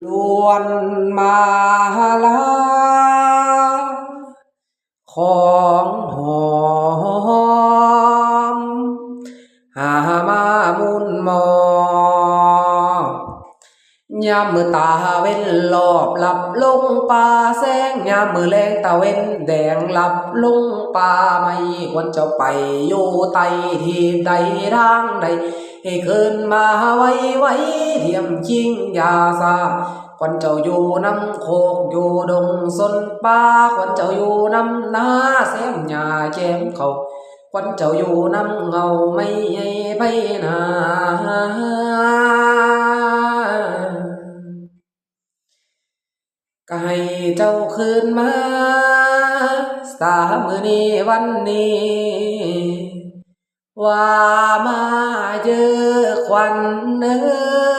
ล้วนมาลาของหอมหามามุนมอยามมือตาเว้นรอบหลับลงป่าแสงยามมือแรงตาเว้นแดงหลับลงป่าไม่ควรจะไปอยู่ไตที่ใดทางใดให้คืนมาไว้ไว้เทียมจริงยาซาควันเจ้าอยู่น้ำโคกอยู่ดงสนป่าควันเจ้าอยู่น้ำนาแซมหญ้าแจมเขาควันเจ้าอยู่น้ำเงาไม่ให้ไปนาก็ให้เจ้าคืนมาสามือนี้วันนี้ว่ามาเจอควันเนื้อ